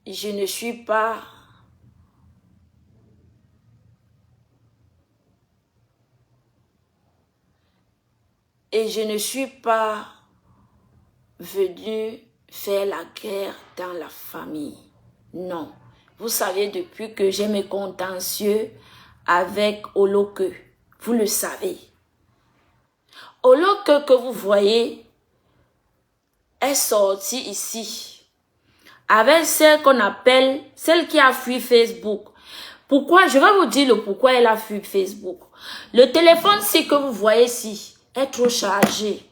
je ne suis pas venue faire la guerre dans la famille. Non. Vous savez, depuis que j'ai mes contentieux avec Oloke, vous le savez. Oloke que vous voyez est sortie ici avec celle qu'on appelle, celle qui a fui Facebook. Pourquoi? Je vais vous dire le pourquoi elle a fui Facebook. Le téléphone-ci que vous voyez ici est trop chargé.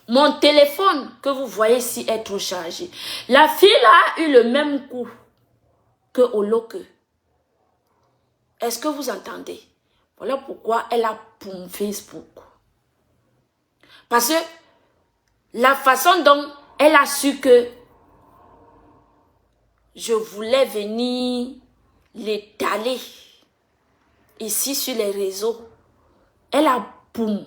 Mon téléphone que vous voyez ici est trop chargé. La fille a eu le même coup que Oloke. Est-ce que vous entendez? Voilà pourquoi elle a pour Facebook. Parce que la façon dont elle a su que je voulais venir l'étaler ici sur les réseaux, elle a pour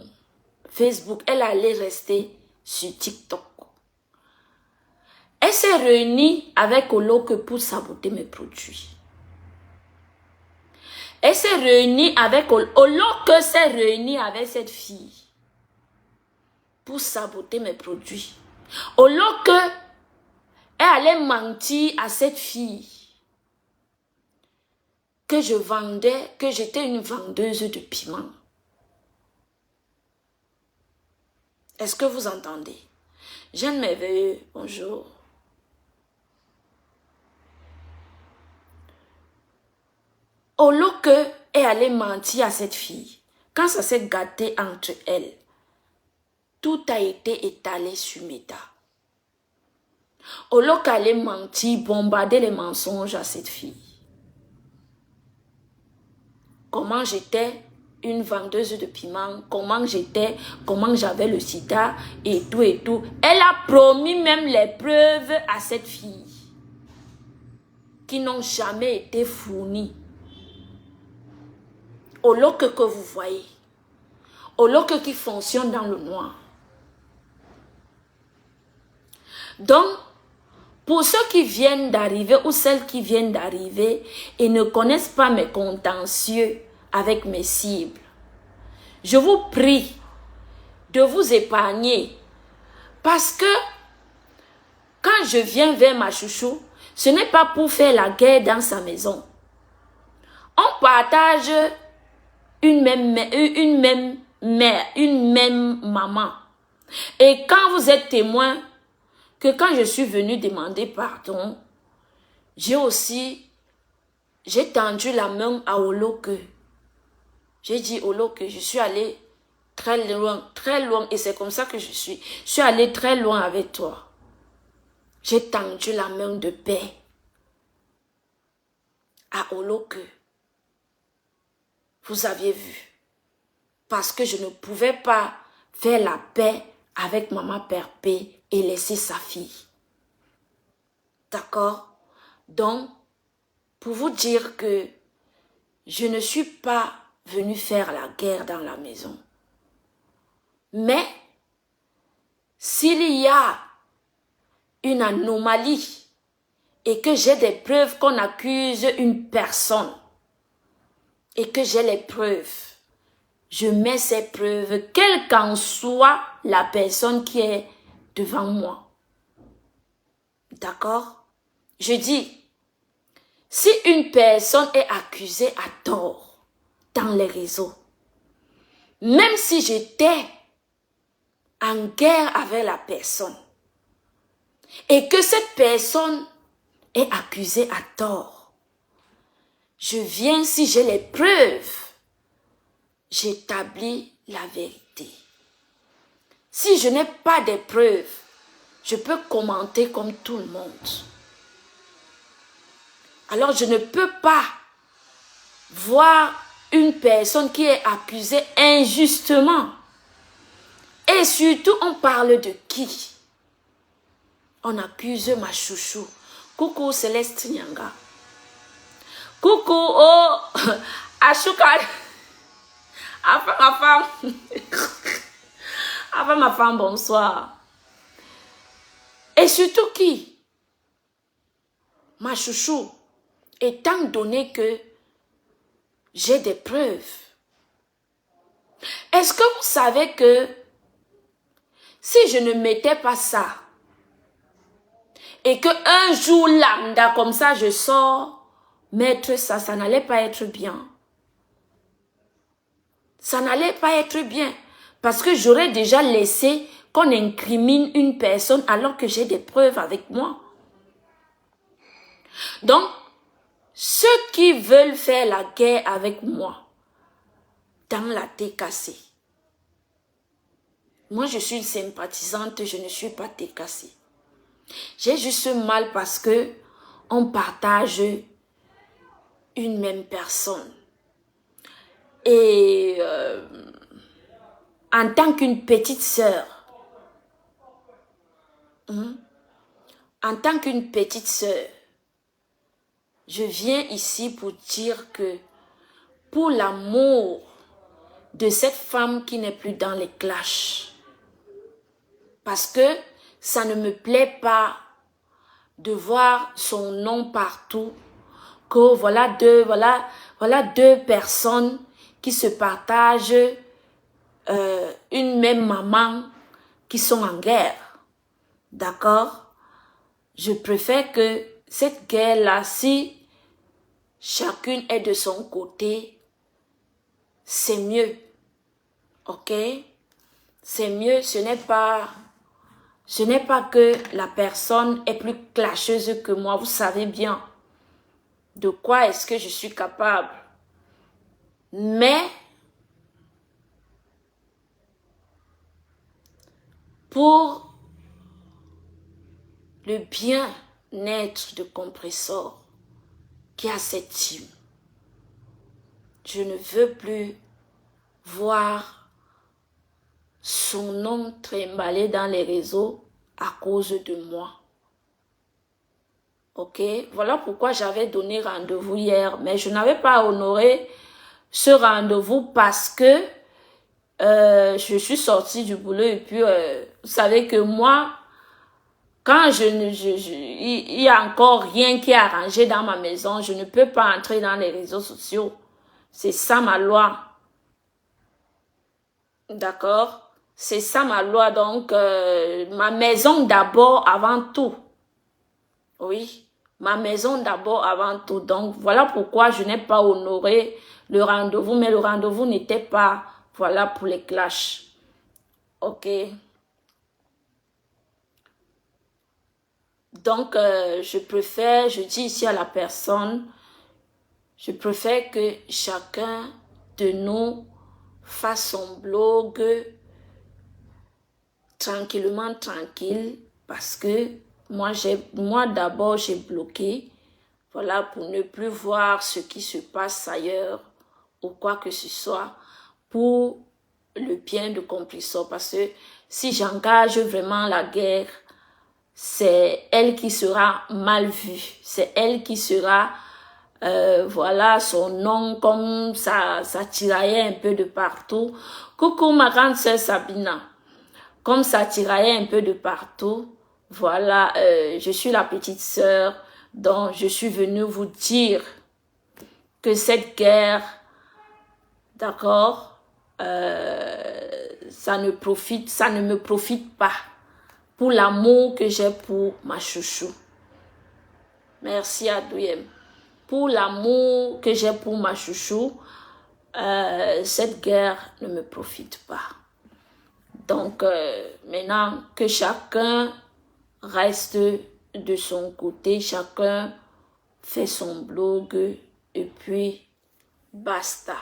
Facebook, elle allait rester sur TikTok. Elle s'est réunie avec Oloke pour saboter mes produits. Elle s'est réunie avec Oloke s'est réunie avec cette fille pour saboter mes produits. Oloke est allé mentir à cette fille que je vendais, que j'étais une vendeuse de piment. Est-ce que vous entendez? Jeanne Merveilleux, bonjour. Oloke est allé mentir à cette fille. Quand ça s'est gâté entre elles, tout a été étalé sur Meta. Oloke allait mentir, bombarder les mensonges à cette fille. Comment j'étais une vendeuse de piment, comment j'avais le sida et tout et tout. Elle a promis même les preuves à cette fille qui n'ont jamais été fournies. Oloke que vous voyez, Oloke qui fonctionne dans le noir. Donc, pour ceux qui viennent d'arriver ou celles qui viennent d'arriver et ne connaissent pas mes contentieux avec mes cibles, je vous prie de vous épargner parce que quand je viens vers ma chouchou, ce n'est pas pour faire la guerre dans sa maison. On partage une même mère, une même maman. Et quand vous êtes témoin que quand je suis venue demander pardon, j'ai tendu la main à Oloke. J'ai dit Oloke, je suis allée très loin, et c'est comme ça que je suis allée très loin avec toi. J'ai tendu la main de paix à Oloke. Vous aviez vu. Parce que je ne pouvais pas faire la paix avec Maman Perpé et laisser sa fille. D'accord? Donc, pour vous dire que je ne suis pas venue faire la guerre dans la maison. Mais, s'il y a une anomalie et que j'ai des preuves qu'on accuse une personne et que j'ai les preuves, je mets ces preuves, quelle qu'en soit la personne qui est devant moi. D'accord? Je dis, si une personne est accusée à tort dans les réseaux, même si j'étais en guerre avec la personne et que cette personne est accusée à tort, je viens, si j'ai les preuves, j'établis la vérité. Si je n'ai pas de preuves, je peux commenter comme tout le monde. Alors je ne peux pas voir une personne qui est accusée injustement. Et surtout, on parle de qui? On accuse ma chouchou. Coucou Céleste Nyanga. Coucou, oh, Ashuka. Avant ma femme, bonsoir. Et surtout qui? ma chouchou, étant donné que j'ai des preuves, est-ce que vous savez que si je ne mettais pas ça, et que un jour lambda comme ça je sors mettre ça, ça n'allait pas être bien. Ça n'allait pas être bien. Parce que j'aurais déjà laissé qu'on incrimine une personne alors que j'ai des preuves avec moi. Donc, ceux qui veulent faire la guerre avec moi, dans la TKC, moi je suis sympathisante, je ne suis pas TKC. J'ai juste mal parce que on partage une même personne. Et en tant qu'une petite sœur, en tant qu'une petite sœur, je viens ici pour dire que pour l'amour de cette femme qui n'est plus dans les clashs, parce que ça ne me plaît pas de voir son nom partout, que voilà deux personnes qui se partagent une même maman, qui sont en guerre. D'accord? Je préfère que cette guerre-là, si chacune est de son côté, c'est mieux. Ok? C'est mieux, ce n'est pas que la personne est plus clasheuse que moi. Vous savez bien de quoi est-ce que je suis capable. Mais pour le bien-être de Compressor qui a cette team, je ne veux plus voir son nom trimbalé dans les réseaux à cause de moi. Ok, voilà pourquoi j'avais donné rendez-vous hier, mais je n'avais pas honoré ce rendez-vous parce que je suis sortie du boulot et puis vous savez que moi, quand il y a encore rien qui est arrangé dans ma maison, je ne peux pas entrer dans les réseaux sociaux. C'est ça ma loi. D'accord? C'est ça ma loi. Donc, ma maison d'abord avant tout. Oui, ma maison d'abord avant tout. Donc, voilà pourquoi je n'ai pas honoré le rendez-vous. Mais le rendez-vous n'était pas, voilà, pour les clashs. Ok? Donc, je dis ici à la personne, je préfère que chacun de nous fasse son blog tranquille, parce que moi d'abord j'ai bloqué, voilà, pour ne plus voir ce qui se passe ailleurs ou quoi que ce soit, pour le bien de Compressor, parce que si j'engage vraiment la guerre, c'est elle qui sera mal vue, c'est elle qui sera voilà, son nom comme ça tiraillait un peu de partout. Coucou ma grande sœur Sabina, comme ça tiraillait un peu de partout, voilà, je suis la petite sœur, donc je suis venue vous dire que cette guerre, d'accord, ça ne me profite pas pour l'amour que j'ai pour ma chouchou. Merci Adouyem. Pour l'amour que j'ai pour ma chouchou, cette guerre ne me profite pas. Donc, maintenant que chacun reste de son côté, chacun fait son blog et puis basta.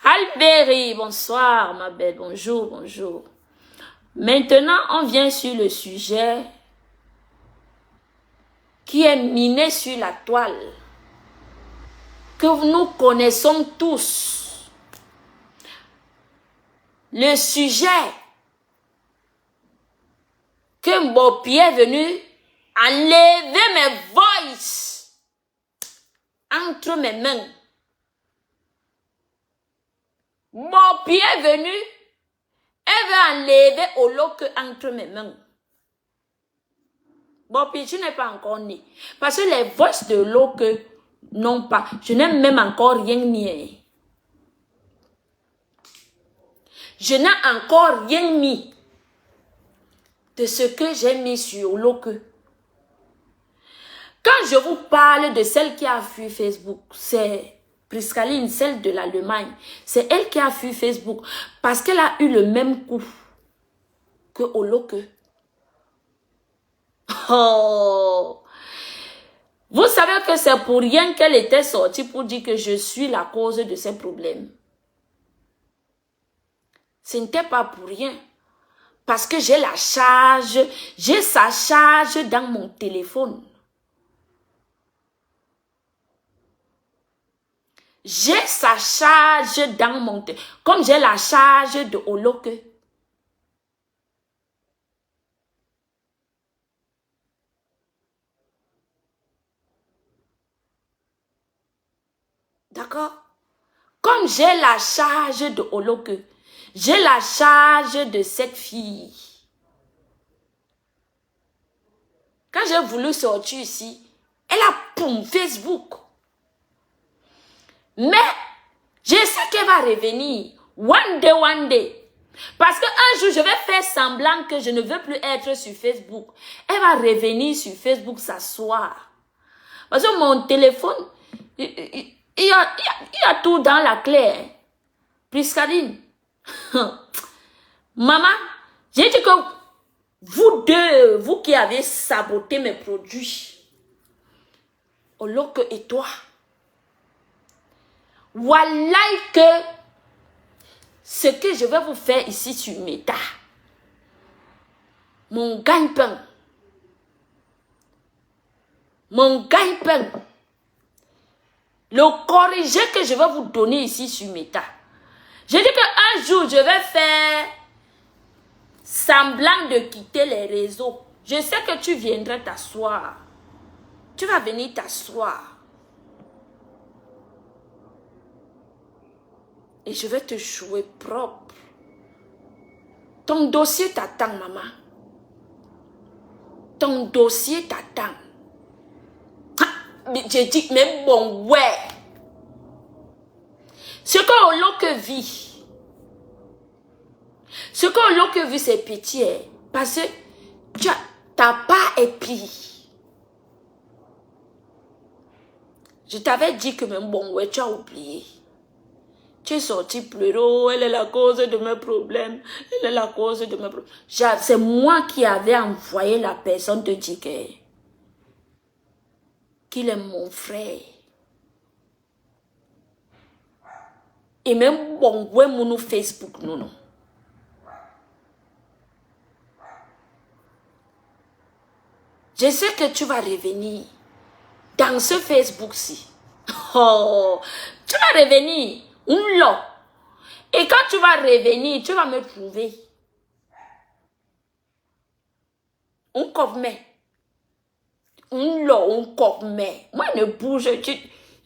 Alberi, bonsoir ma belle, bonjour, bonjour. Maintenant, on vient sur le sujet qui est miné sur la toile, que nous connaissons tous. Le sujet que Mbopi est venu enlever mes voices entre mes mains. Mbopi est venu, elle veut enlever au lot que entre mes mains. Bon, puis tu n'es pas encore né. Parce que les voices de l'eau que non pas. Je n'ai même encore rien mis. Je n'ai encore rien mis de ce que j'ai mis sur l'eau que. Quand je vous parle de celle qui a fui Facebook, c'est Priscaline, celle de l'Allemagne. C'est elle qui a fui Facebook parce qu'elle a eu le même coup que Oloke. Oh! Vous savez que c'est pour rien qu'elle était sortie pour dire que je suis la cause de ces problèmes. Ce n'était pas pour rien. Parce que j'ai la charge, j'ai sa charge dans mon téléphone. J'ai sa charge dans mon téléphone. Comme j'ai la charge de Oloke. D'accord? Comme j'ai la charge de Oloke, j'ai la charge de cette fille. Quand j'ai voulu sortir ici, elle a poum Facebook. Mais je sais qu'elle va revenir. One day. Parce qu'un jour, je vais faire semblant que je ne veux plus être sur Facebook. Elle va revenir sur Facebook s'asseoir. Parce que mon téléphone, il y a tout dans la clé. Priscaline. Maman, j'ai dit que vous deux, vous qui avez saboté mes produits, Oloke et toi, voilà que ce que je vais vous faire ici sur Meta, mon gagne-pain, le corrigé que je vais vous donner ici sur Meta. Je dis qu'un jour, je vais faire semblant de quitter les réseaux. Je sais que tu viendrais t'asseoir. Tu vas venir t'asseoir. Et je vais te jouer propre. Ton dossier t'attend, maman. Ton dossier t'attend. J'ai dit, mais bon, ouais. Ce que Oloke vit. Ce que Oloke vit, c'est pitié. Parce que ta part est pire. Je t'avais dit que même bon, ouais, tu as oublié. Tu es sorti pleurer, oh, elle est la cause de mes problèmes. Elle est la cause de mes problèmes. C'est moi qui avais envoyé la personne te dire qu'il est mon frère. Et même bon, ouais, mon Facebook, non. Je sais que tu vas revenir dans ce Facebook-ci. Oh, tu vas revenir. Et quand tu vas revenir, tu vas me trouver. Un cormet. Un cormet. Moi, ne bouge.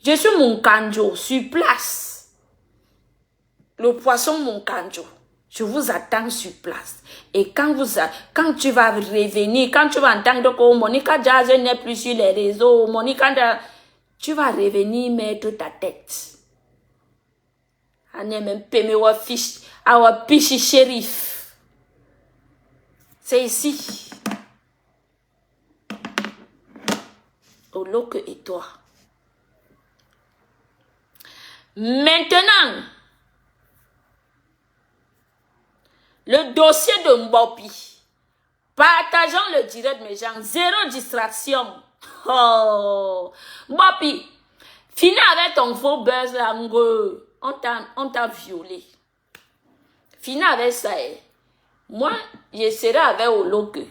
Je suis mon canjo sur place. Le poisson, mon canjo. Je vous attends sur place. Et quand tu vas revenir, quand tu vas entendre que Monica Jazz n'est plus sur les réseaux, tu vas revenir mettre ta tête. Shérif. C'est ici. Oloke et toi. Maintenant, le dossier de Mbopi. Partageons le direct, mes gens. Zéro distraction. Oh, Mbopi, finis avec ton faux buzz là, on t'a violé. Finis avec ça. Moi, je serai avec Oloke.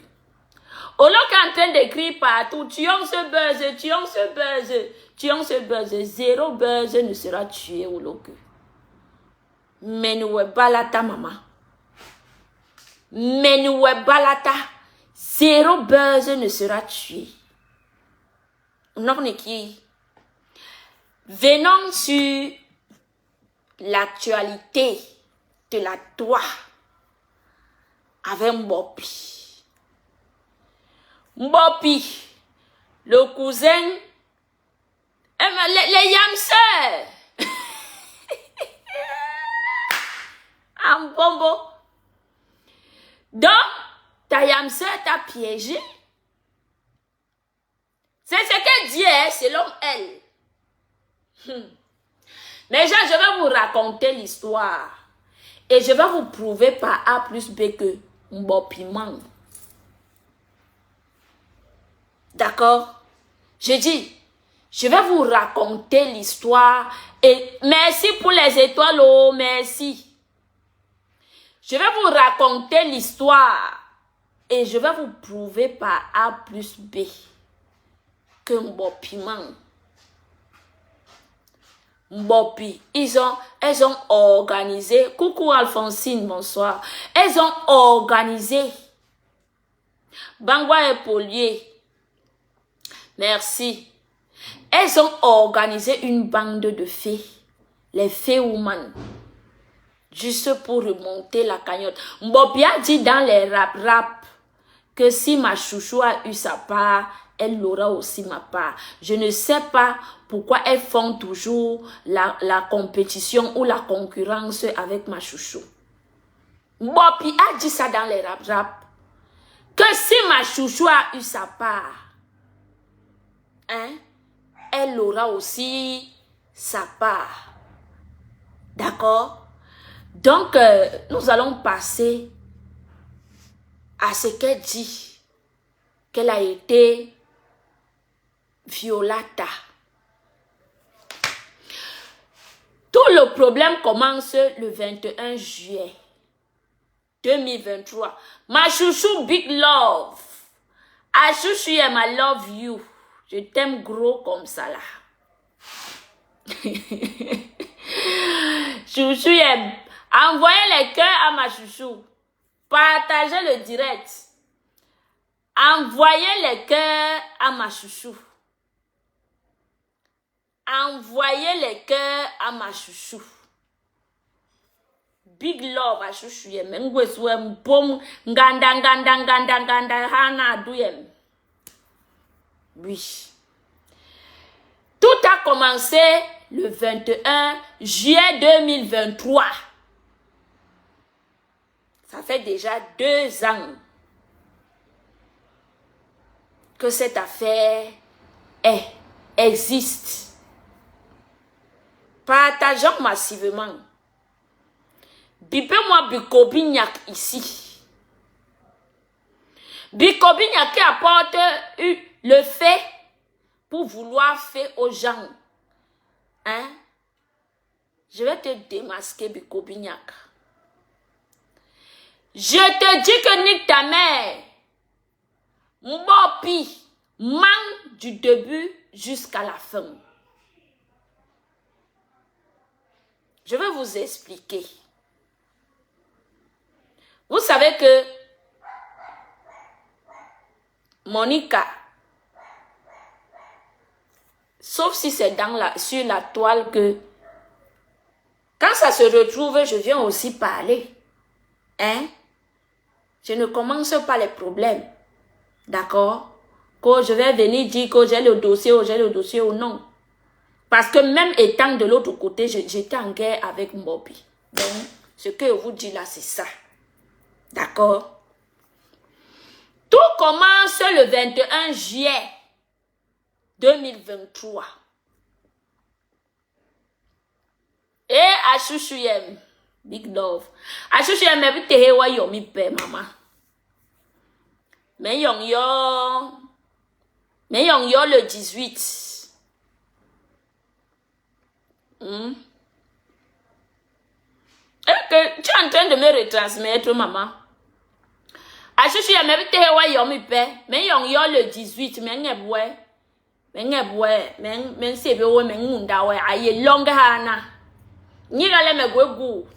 Oloke est en train d'écrire partout. Tuons ce buzz. Zéro buzz ne sera tué, Oloke. Mais nous balata, maman. Mais nous balata. Zéro buzz ne sera tué. Venons sur l'actualité de la toi avec Mbopi. Mbopi, le cousin, les yamseurs. En bombo. Donc, ta yamseur t'a piégé. C'est ce qu'elle dit, hein, selon elle. Mais je vais vous raconter l'histoire. Et je vais vous prouver par A plus B que Mbopi ment. D'accord? Je dis, je vais vous raconter l'histoire. Et merci pour les étoiles, oh, merci. Je vais vous raconter l'histoire. Et je vais vous prouver par A plus B que Mbopi ment. Mbopi, elles ont organisé. Coucou Alphonsine, bonsoir. Elles ont organisé. Bangwa et Polier. Merci. Elles ont organisé une bande de fées. Les fées woman. Juste pour remonter la cagnotte. Mbopi a dit dans les rap que si ma chouchou a eu sa part, elle aura aussi ma part. Je ne sais pas pourquoi elles font toujours la compétition ou la concurrence avec ma chouchou. Mbopi a dit ça dans les rap. Que si ma chouchou a eu sa part, hein, elle aura aussi sa part. D'accord? Donc, nous allons passer à ce qu'elle dit, qu'elle a été violata. Tout le problème commence le 21 juillet 2023. Ma chouchou Big Love. Ah chouchou, I love you. Je t'aime gros comme ça là. Chouchou, envoyez les cœurs à ma chouchou. Partagez le direct. Envoyez les cœurs à ma chouchou. Envoyez les cœurs à ma chouchou. Big love à chouchou. Oui. Tout a commencé le 21 juillet 2023. Ça fait déjà 2 ans que cette affaire existe. Partageons massivement. Bipez-moi Bikobignac ici. Bikobignac qui apporte le fait pour vouloir faire aux gens. Hein? Je vais te démasquer, Bikobignac. Je te dis que nique ta mère. Mbopi ment du début jusqu'à la fin. Je vais vous expliquer. Vous savez que Monica, sauf si c'est sur la toile que quand ça se retrouve, je viens aussi parler. Hein? Je ne commence pas les problèmes. D'accord? Que je vais venir dire que j'ai le dossier ou non. Parce que même étant de l'autre côté, j'étais en guerre avec Mbopi. Donc, ce que je vous dis là, c'est ça. D'accord? Tout commence le 21 juillet 2023. Et à Chouchouyem, Big Love. À Chouchouyem, mais vite, hewa yomi pe, maman. Mais yon yo le 18. Tu es en train de me retransmettre, maman. A chuchu ya mebe te wa yomi pe. Men yon yo le 18. Men ngebwe. Men sebe we men ngunda we. Aye longa hana. Nyiga le megwe gu.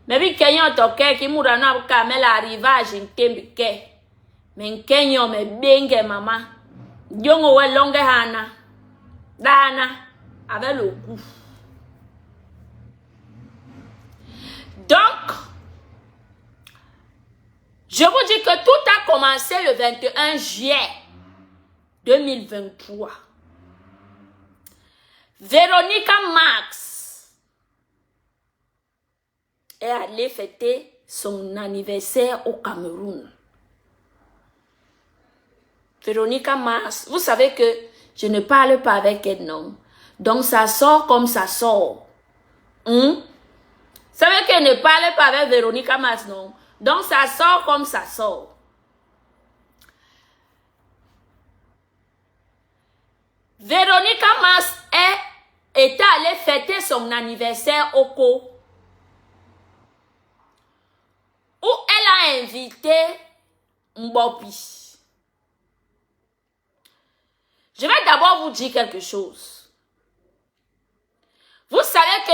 Mebi kenyon toke ki murana kamela arrivage nkembike. Men kenyon me benge mama. Yongo we longa hana. Dana. Avec le goût. Donc, Je vous dis que tout a commencé le 21 juillet 2023. Véronica Mars est allée fêter son anniversaire au Cameroun. Véronica Mars, vous savez que je ne parle pas avec elle, non? Donc ça sort comme ça sort. Vous savez qu'elle ne parle pas avec Véronica Mars, non? Donc ça sort comme ça sort. Véronica Mars était allée fêter son anniversaire au Co, où elle a invité Mbopi. Je vais d'abord vous dire quelque chose. Vous savez que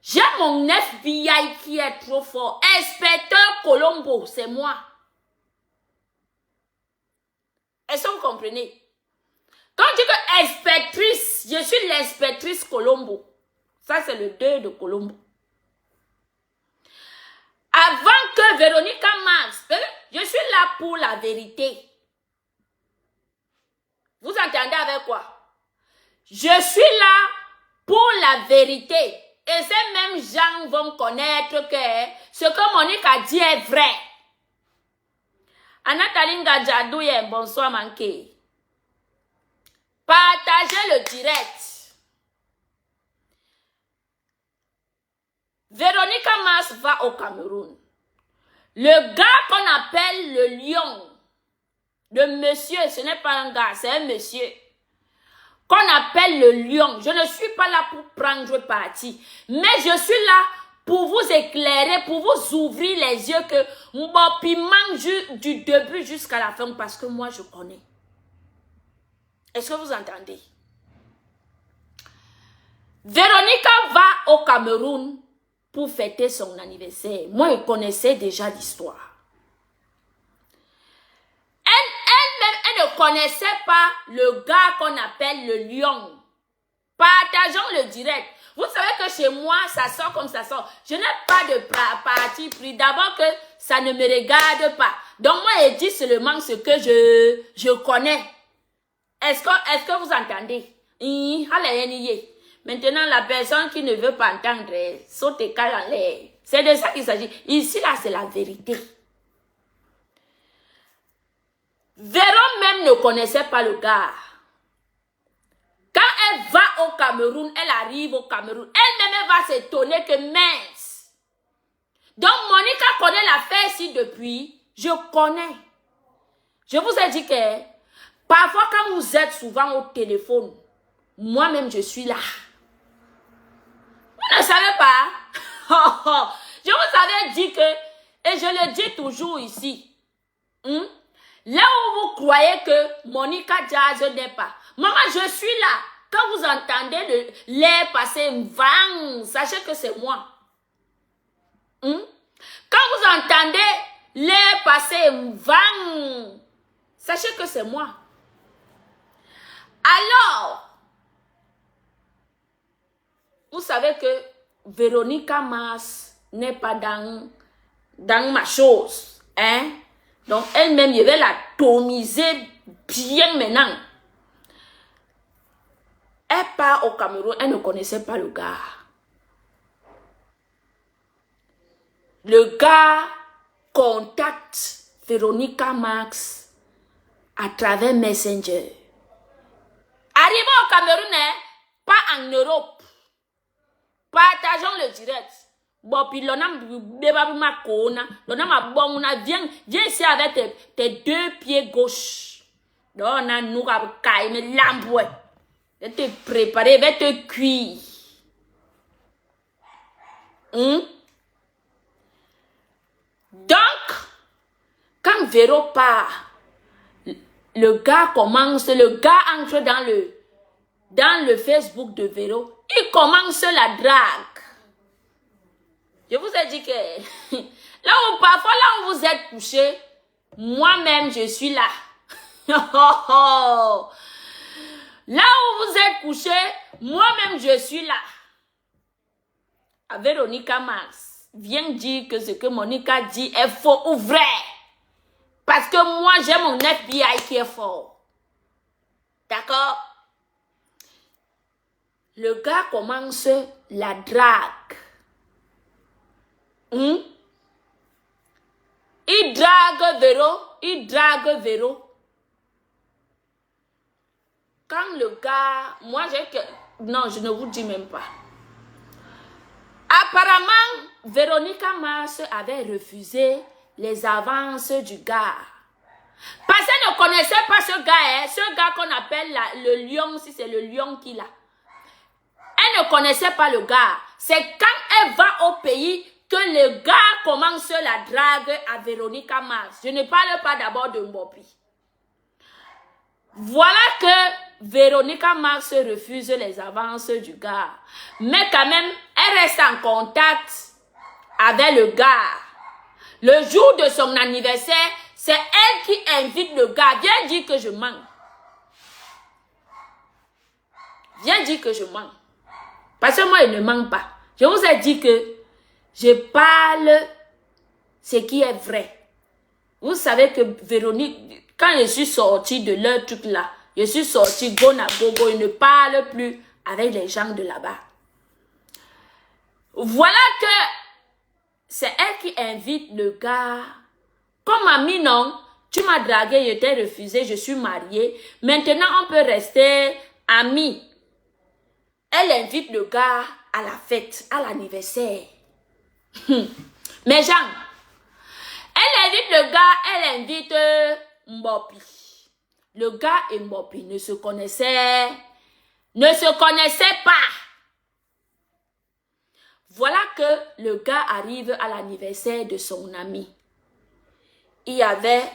j'ai mon FBI qui est trop fort. Inspecteur Colombo, c'est moi. Est-ce que vous comprenez? Quand je dis que inspectrice, je suis l'inspectrice Colombo. Ça, c'est le 2 de Colombo. Avant que Véronica Mars, je suis là pour la vérité. Vous entendez avec quoi? Je suis là pour la vérité. Et ces mêmes gens vont connaître que ce que Monique a dit est vrai. Anatalinga Djadouye, bonsoir manqué. Partagez le direct. Véronica Mars va au Cameroun. Le gars qu'on appelle le lion, le monsieur, ce n'est pas un gars, c'est un monsieur, qu'on appelle le lion. Je ne suis pas là pour prendre parti, mais je suis là pour vous éclairer, pour vous ouvrir les yeux que Mbopi mange du début jusqu'à la fin, parce que moi je connais. Est-ce que vous entendez? Véronica va au Cameroun pour fêter son anniversaire. Moi, je connaissais déjà l'histoire. Elle ne connaissait pas le gars qu'on appelle le lion. Partageons le direct. Vous savez que chez moi, ça sort comme ça sort. Je n'ai pas de parti pris. D'abord que ça ne me regarde pas. Donc moi, je dis seulement ce que je connais. Est-ce que vous entendez? Maintenant, la personne qui ne veut pas entendre, saute et cale en l'air. C'est de ça qu'il s'agit. Ici, là, c'est la vérité. Véro même ne connaissait pas le gars. Quand elle va au Cameroun, elle arrive au Cameroun, elle-même va s'étonner que mince. Donc, Monica connaît l'affaire ici depuis. Je connais. Je vous ai dit que parfois, quand vous êtes souvent au téléphone, moi-même, je suis là. Vous ne savez pas? Je vous avais dit que, et je le dis toujours ici, là où vous croyez que Monica Jazz n'est pas, maman, je suis là. Quand vous entendez l'air passer, sachez que c'est moi. Quand vous entendez l'air passer, sachez que c'est moi. Alors, vous savez que Véronica Mars n'est pas dans ma chose. Hein? Donc, elle-même, je vais la tomiser bien maintenant. Elle part au Cameroun, elle ne connaissait pas le gars. Le gars contacte Véronica Mars à travers Messenger. Arrivé au Cameroun, hein, pas en Europe. Partageons le direct. Bon, puis viens ici avec tes deux pieds gauches. Donc, on a nous je vais te préparer, je vais te cuire. Donc, quand Véro part, le gars entre dans le Facebook de Véro. Il commence la drague. Je vous ai dit que parfois là où vous êtes couché, moi-même je suis là. Là où vous êtes couché, moi-même je suis là. À Véronica Mars vient dire que ce que Monica dit est faux ou vrai. Parce que moi, j'ai mon FBI qui est fort. D'accord? Le gars commence la drague. Il drague Véro. Quand le gars, moi j'ai que... Non, je ne vous dis même pas. Apparemment, Véronica Mars avait refusé les avances du gars. Parce qu'elle ne connaissait pas ce gars, ce gars qu'on appelle le lion, si c'est le lion qu'il a. Elle ne connaissait pas le gars. C'est quand elle va au pays que le gars commence la drague à Véronica Mars. Je ne parle pas d'abord de Mbopi. Voilà que Véronica Mars refuse les avances du gars. Mais quand même, elle reste en contact avec le gars. Le jour de son anniversaire, c'est elle qui invite le gars. Viens dire que je mens. Viens dire que je mens. Parce que moi, il ne ment pas. Je vous ai dit que je parle ce qui est vrai. Vous savez que Véronique, quand je suis sortie de leur truc là, je suis sortie gona gogo, je ne parle plus avec les gens de là-bas. Voilà que c'est elle qui invite le gars. Comme ami, non, tu m'as dragué, je t'ai refusé, je suis mariée. Maintenant, on peut rester amis. Elle invite le gars à la fête, à l'anniversaire. Mais Jean, elle invite le gars, elle invite Mbopi. Le gars et Mbopi ne se connaissaient pas. Voilà que le gars arrive à l'anniversaire de son ami. Il y avait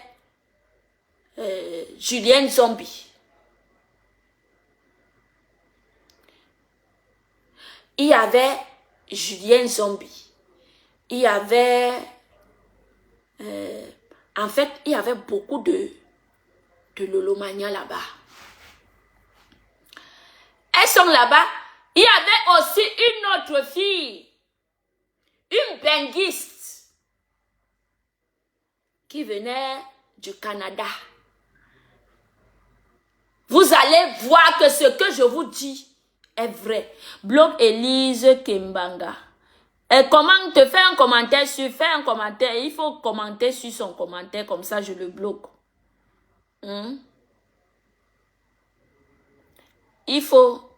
Julienne Zombie. Il y avait Julienne Zombie. Il y avait... en fait, il y avait beaucoup de Lolomania là-bas. Elles sont là-bas. Il y avait aussi une autre fille. Une benguiste. Qui venait du Canada. Vous allez voir que ce que je vous dis est vrai. Blog Elise Kimbanga. Et comment te faire un commentaire fais un commentaire. Il faut commenter sur son commentaire, comme ça je le bloque. Il faut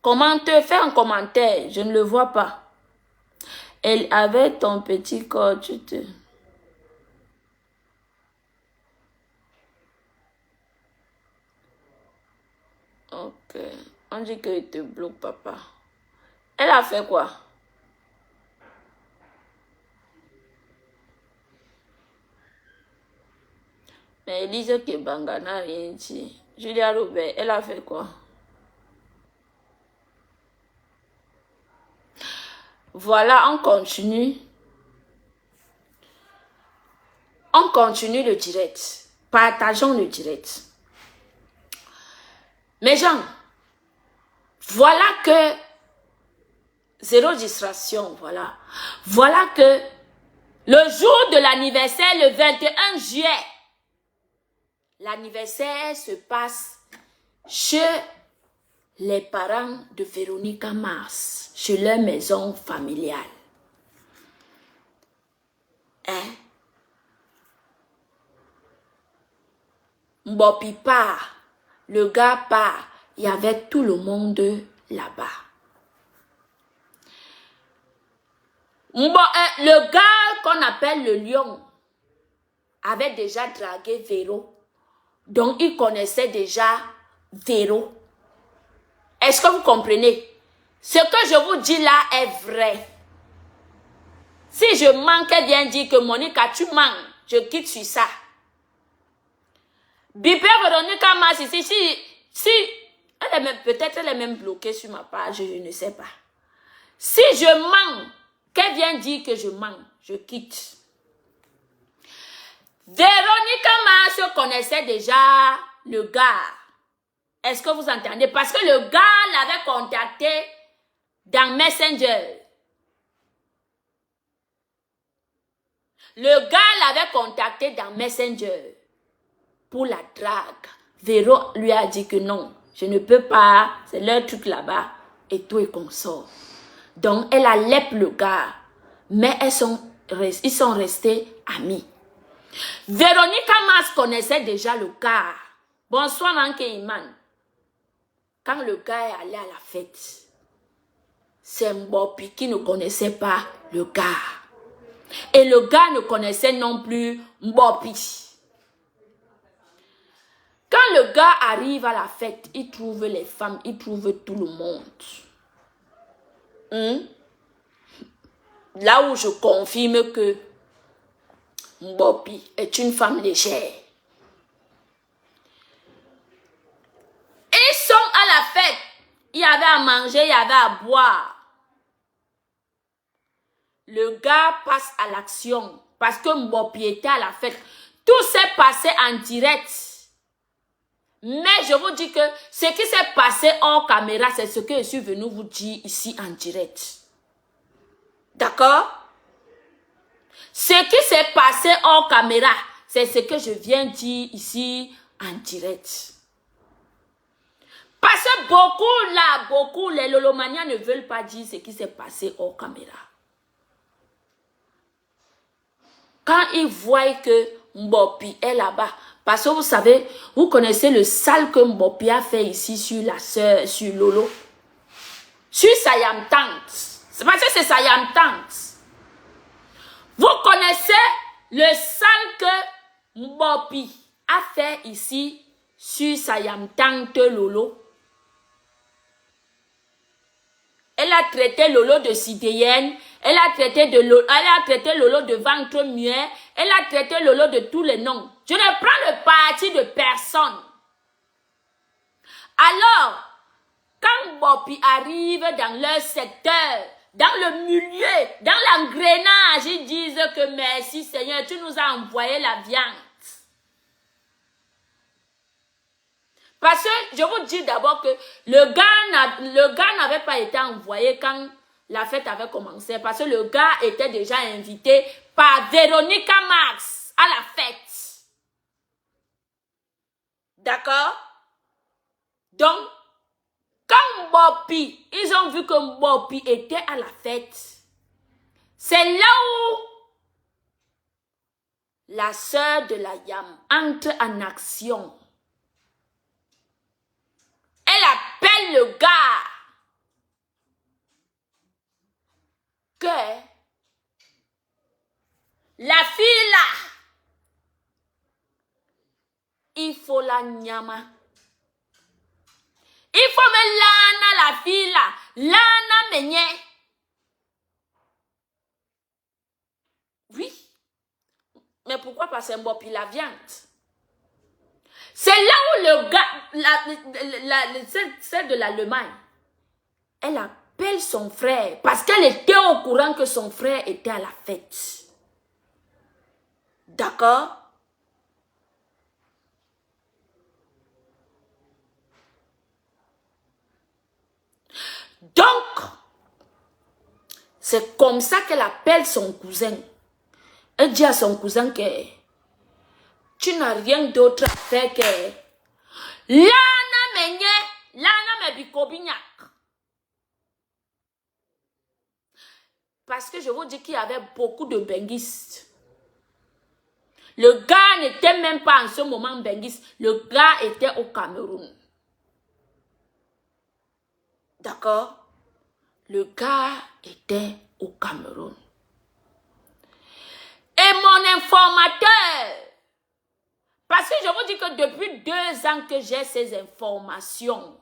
commenter, faire un commentaire. Je ne le vois pas. Elle avait ton petit corps, tu te... Ok. On dit qu'il te bloque, papa. Elle a fait quoi? Mais Elise Kebanga n'a rien dit. Julia Robert, elle a fait quoi? Voilà, on continue. On continue le direct. Partageons le direct. Mes gens, voilà que... Zéro distraction, voilà. Voilà que le jour de l'anniversaire, le 21 juillet, l'anniversaire se passe chez les parents de Véronica Mars, chez leur maison familiale. Hein? Mbopi part, le gars part, il y avait tout le monde là-bas. Le gars qu'on appelle le lion avait déjà dragué Véro. Donc, il connaissait déjà Véro. Est-ce que vous comprenez? Ce que je vous dis là est vrai. Si je manque, elle vient dire que Monica, tu manques. Je quitte sur ça. Bipé Véronica Mars ici, si peut-être elle est même bloquée sur ma page, je ne sais pas. Si je manque, qu'elle vient dire que je manque, je quitte. Véronica Mars connaissait déjà le gars. Est-ce que vous entendez? Parce que le gars l'avait contacté dans Messenger. Le gars l'avait contacté dans Messenger pour la drague. Véro lui a dit que non, je ne peux pas, c'est leur truc là-bas, et tout et consort. Donc, elle a lèpé le gars, mais ils sont restés amis. Véronica Mars connaissait déjà le gars. Bonsoir, Nanke Iman. Quand le gars est allé à la fête, c'est Mbopi qui ne connaissait pas le gars. Et le gars ne connaissait non plus Mbopi. Quand le gars arrive à la fête, il trouve les femmes, il trouve tout le monde. Là où je confirme que Mbopi est une femme légère. Ils sont à la fête. Il y avait à manger, il y avait à boire. Le gars passe à l'action parce que Mbopi était à la fête. Tout s'est passé en direct. Mais je vous dis que ce qui s'est passé hors caméra, c'est ce que je suis venu vous dire ici en direct. D'accord? Ce qui s'est passé hors caméra, c'est ce que je viens dire ici en direct. Parce que beaucoup, les lolomaniens ne veulent pas dire ce qui s'est passé hors caméra. Quand ils voient que Mbopi est là-bas, parce que vous savez, vous connaissez le sale que Mbopi a fait ici sur la sœur, sur Lolo. Sur Sayam Tante. C'est parce que c'est Sayam Tante. Vous connaissez le sale que Mbopi a fait ici sur Sayam Tante Lolo. Elle a traité Lolo de sidéenne, elle a traité Lolo de ventre muet, elle a traité Lolo de tous les noms. Je ne prends le parti de personne. Alors, quand Mbopi arrive dans leur secteur, dans le milieu, dans l'engrenage, ils disent que merci Seigneur, tu nous as envoyé la viande. Parce que je vous dis d'abord que le gars n'avait pas été envoyé quand la fête avait commencé. Parce que le gars était déjà invité par Véronica Mars à la fête. D'accord? Donc, quand Mbopi, ils ont vu que Mbopi était à la fête, c'est là où la sœur de la Yam entre en action. Elle appelle le gars que la fille là, il faut la nyama. Il faut me lana la fille là, lana menye. Oui, mais pourquoi pas c'est Mbopi la viande? C'est là où le gars, celle de l'Allemagne, elle appelle son frère parce qu'elle était au courant que son frère était à la fête. D'accord? Donc, c'est comme ça qu'elle appelle son cousin. Elle dit à son cousin que tu n'as rien d'autre à faire que Lana menye, Lana mebikobignac. Parce que je vous dis qu'il y avait beaucoup de benguistes. Le gars n'était même pas en ce moment benguiste. Le gars était au Cameroun. D'accord? Le gars était au Cameroun. Et mon informateur, parce que je vous dis que depuis 2 ans que j'ai ces informations,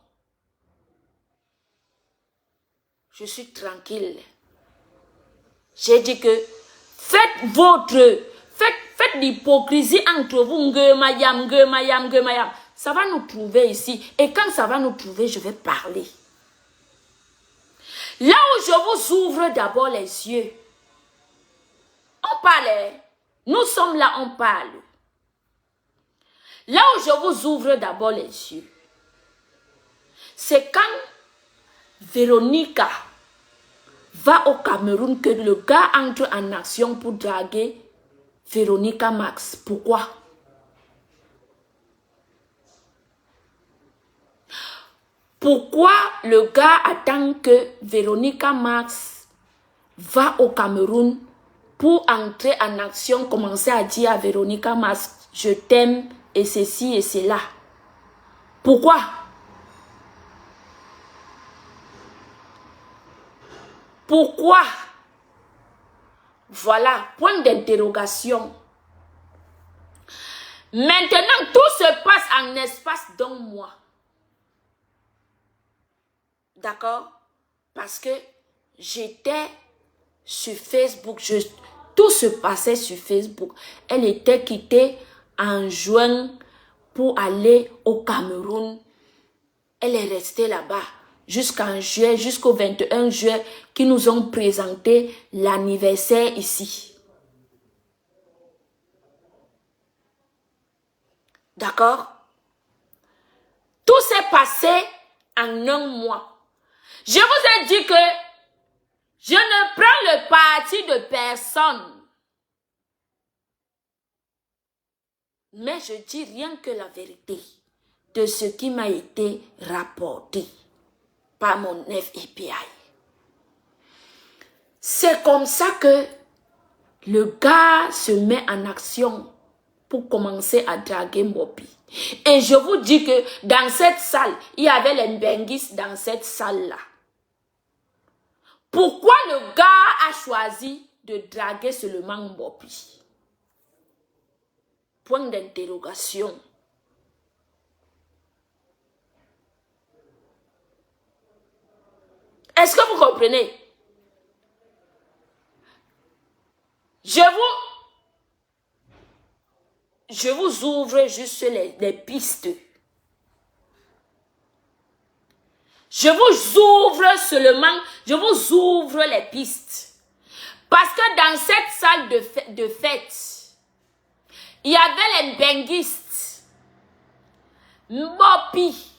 je suis tranquille. J'ai dit que faites l'hypocrisie entre vous, ça va nous trouver ici. Et quand ça va nous trouver, je vais parler. Là où je vous ouvre d'abord les yeux, on parle, nous sommes là, on parle. Là où je vous ouvre d'abord les yeux, c'est quand Véronica va au Cameroun que le gars entre en action pour draguer Véronica Max. Pourquoi? Pourquoi le gars attend que Véronica Max va au Cameroun pour entrer en action, commencer à dire à Véronica Max, je t'aime et ceci et cela? Pourquoi? Pourquoi? Voilà, point d'interrogation. Maintenant, tout se passe en espace d'un mois. D'accord? Parce que j'étais sur Facebook, tout se passait sur Facebook. Elle était quittée en juin pour aller au Cameroun. Elle est restée là-bas jusqu'en juillet, jusqu'au 21 juillet, qui nous ont présenté l'anniversaire ici. D'accord? Tout s'est passé en un mois. Je vous ai dit que je ne prends le parti de personne. Mais je dis rien que la vérité de ce qui m'a été rapporté par mon FBI. C'est comme ça que le gars se met en action pour commencer à draguer Mbopi. Et je vous dis que dans cette salle, il y avait les Mbenguis dans cette salle-là. Pourquoi le gars a choisi de draguer seulement Mbopi? Point d'interrogation. Est-ce que vous comprenez? Je vous ouvre juste les pistes. Je vous ouvre seulement, je vous ouvre les pistes. Parce que dans cette salle de fête, il y avait les benguistes. Mbopi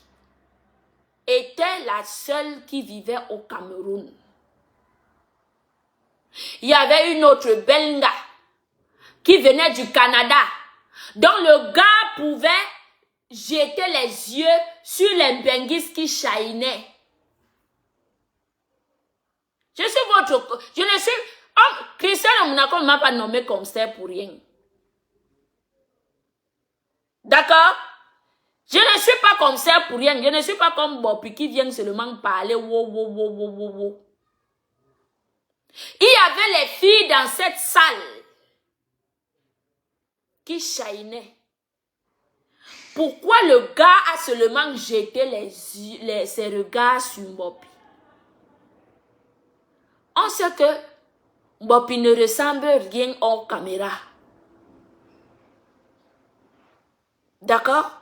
était la seule qui vivait au Cameroun. Il y avait une autre Benga qui venait du Canada, dont le gars pouvait jeter les yeux sur les benguistes qui chahinaient. Je ne suis, Christian Omunako ne m'a pas nommé comme ça pour rien. D'accord? Je ne suis pas comme ça pour rien. Je ne suis pas comme Mbopi qui vient seulement parler. Wow. Il y avait les filles dans cette salle qui chahinaient. Pourquoi le gars a seulement jeté ses regards sur Mbopi? On sait que Mbopi ne ressemble rien hors caméra. D'accord?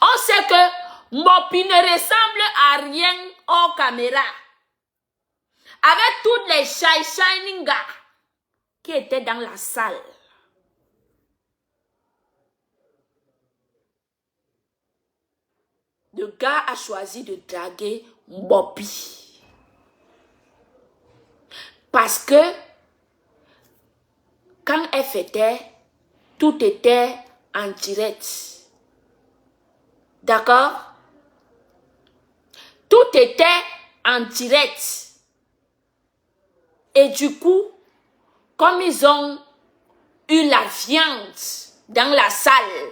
On sait que Mbopi ne ressemble à rien hors caméra. Avec toutes les shining gars qui étaient dans la salle. Le gars a choisi de draguer Mbopi. Parce que quand elle fêtait, tout était en direct. D'accord? Tout était en direct. Et du coup, comme ils ont eu la viande dans la salle,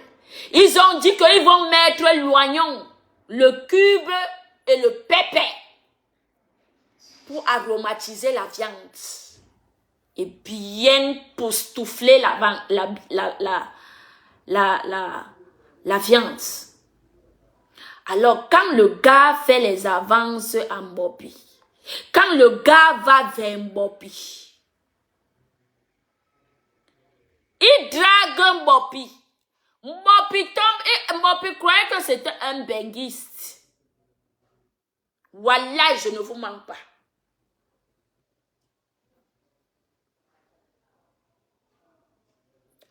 ils ont dit qu'ils vont mettre l'oignon, le cube et le pépé pour aromatiser la viande et bien poustoufler la viande. Alors, quand le gars fait les avances à Mbopi, quand le gars va vers Mbopi, il drague Mbopi. Mbopi tombe et Mbopi croyait que c'était un benguiste. Wallah, je ne vous mens pas.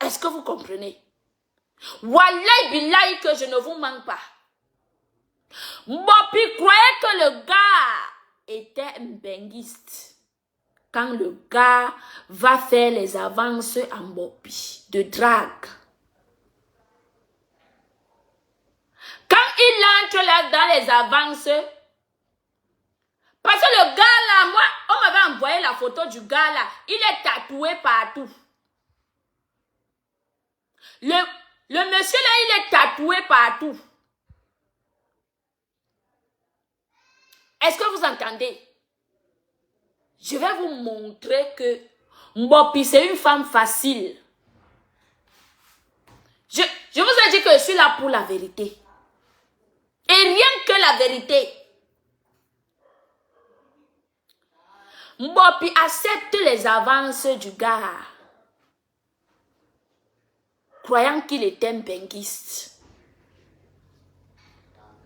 Est-ce que vous comprenez? Wallah, billahi, que je ne vous mens pas. Mbopi croyait que le gars était un benguiste. quand le gars va faire les avances en Mbopi de drague. Quand il entre là dans les avances, parce que le gars là, moi, on m'avait envoyé la photo du gars là, il est tatoué partout. Le monsieur là, il est tatoué partout. Est-ce que vous entendez? Je vais vous montrer que Mbopi, c'est une femme facile. Je vous ai dit que je suis là pour la vérité. Et rien que la vérité. Mbopi accepte les avances du gars, croyant qu'il est un benguiste.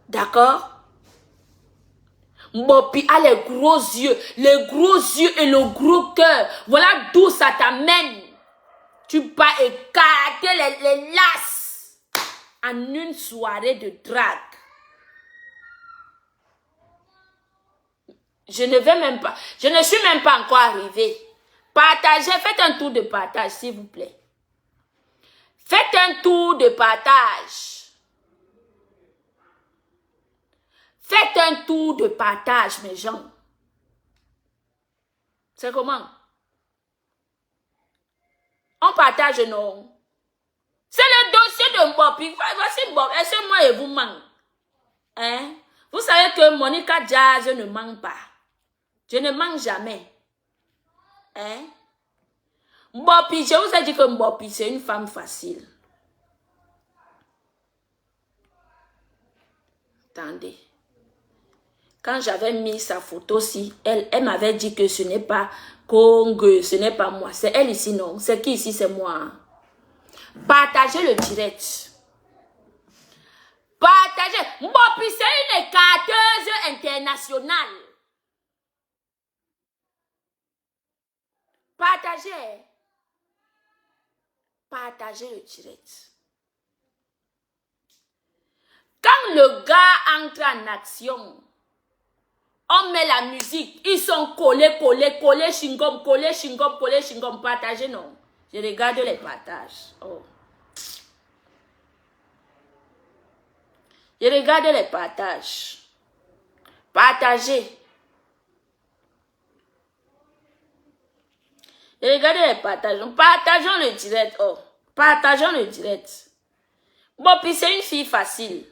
D'accord? Mbopi a les gros yeux et le gros cœur. Voilà d'où ça t'amène. Tu vas écarter les laces en une soirée de drague. Je ne suis même pas encore arrivée. Partagez, faites un tour de partage, s'il vous plaît. Faites un tour de partage. Faites un tour de partage, mes gens. C'est comment? On partage, non? C'est le dossier de Mbopi. Voici Mbopi. Est-ce que moi et vous manque? Hein? Vous savez que Monica Jazz ne manque pas. Je ne manque jamais. Hein? Mbopi, je vous ai dit que Mbopi, c'est une femme facile. Attendez. Quand j'avais mis sa photo ci, elle m'avait dit que ce n'est pas Congo, ce n'est pas moi. C'est elle ici, non? C'est qui ici? C'est moi. Partagez le direct. Partagez. Mbopi, c'est une écarteuse internationale. Partagez. Partagez le direct. Quand le gars entre en action, on met la musique, ils sont collés, chingom, partagez, non. Je regarde les partages. Oh. Je regarde les partages. Partagez. Je regarde les partages. Partageons le direct. Oh. Partageons le direct. Bon, puis c'est une fille facile.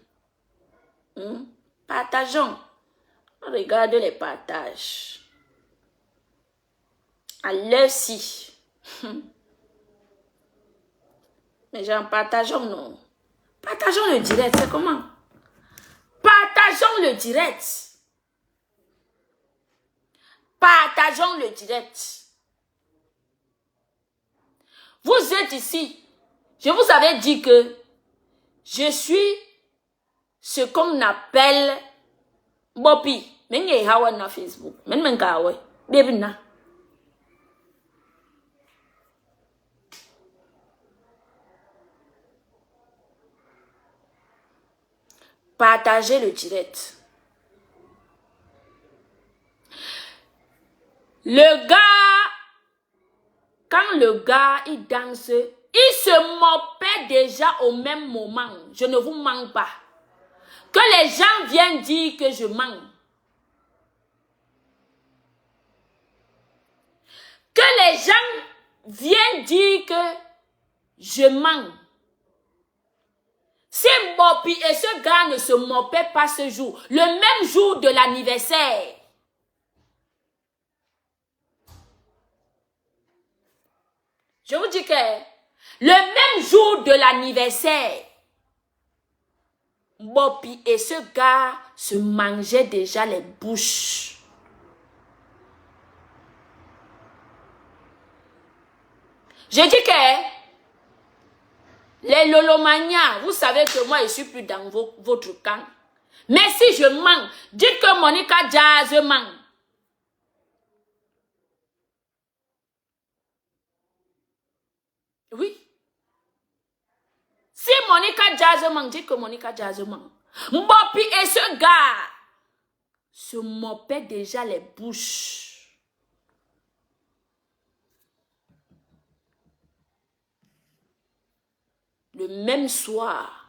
Partageons. Regarde les partages. À l'heure-ci. Mais gens, partageons, non. Partageons le direct, c'est comment? Partageons le direct. Partageons le direct. Vous êtes ici. Je vous avais dit que je suis ce qu'on appelle Mbopi. Men ye hawa na Facebook. Men gawe. Baby na. Partagez le direct. Le gars, quand le gars, il danse, il se mopait déjà au même moment. Je ne vous mens pas. Que les gens viennent dire que je mens. Que les gens viennent dire que je mens. Si Mbopi et ce gars ne se mopaient pas ce jour, le même jour de l'anniversaire, je vous dis que le même jour de l'anniversaire, Mbopi et ce gars se mangeaient déjà les bouches. Je dis que les lolomanias, vous savez que moi je suis plus dans votre camp. Mais si je mens, dites que Monica Jazz ment. Oui. Si Monica Jazz ment, dites que Monica Jazz ment. Mbopi et ce gars se mopaient déjà les bouches. le même soir,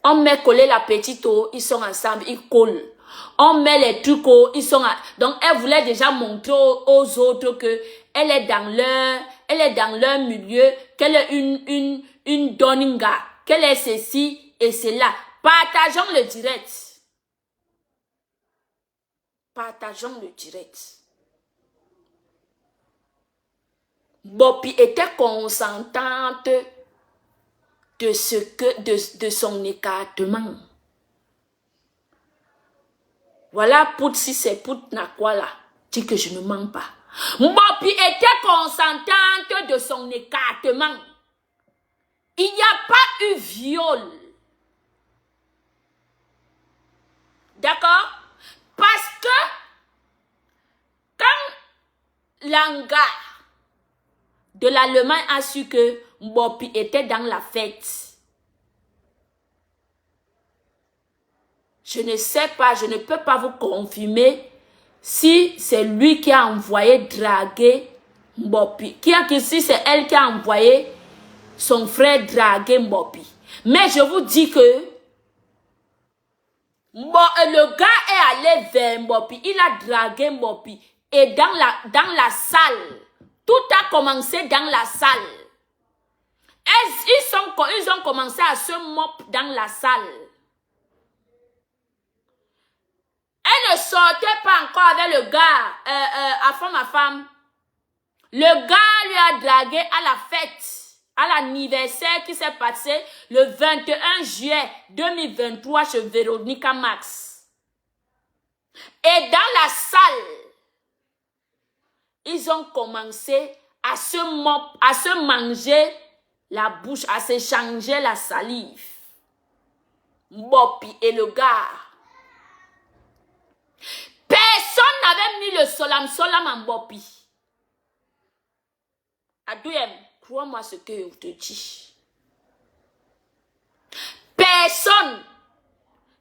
on met coller la petite eau, ils sont ensemble, ils collent. On met les trucs, ils sont... Donc, elle voulait déjà montrer aux autres que elle est dans leur milieu, qu'elle est une doninga, qu'elle est ceci et cela. Partageons le direct. Partageons le direct. Bopi était consentante de son écartement. Voilà, Pout, si c'est Pout Nakwala, dit que je ne mens pas. Bopi était consentante de son écartement. Il n'y a pas eu viol. D'accord? Parce que quand Langa de l'Allemagne a su que Bopi était dans la fête, je ne sais pas, je ne peux pas vous confirmer si c'est lui qui a envoyé draguer Bopi. Si c'est elle qui a envoyé son frère draguer Bopi. Mais je vous dis que le gars est allé vers Bopi, il a dragué Bopi. Et dans la salle, tout a commencé dans la salle. Ils ont commencé à se mopper dans la salle. Elle ne sortait pas encore avec le gars, à femme. Le gars lui a dragué à la fête, à l'anniversaire qui s'est passé le 21 juillet 2023 chez Véronica Max. Et dans la salle, ils ont commencé à se manger la bouche, à s'échanger la salive. Bopi et le gars. Personne n'avait mis le solam en Bopi. Adouyem, crois-moi ce que je te dis. Personne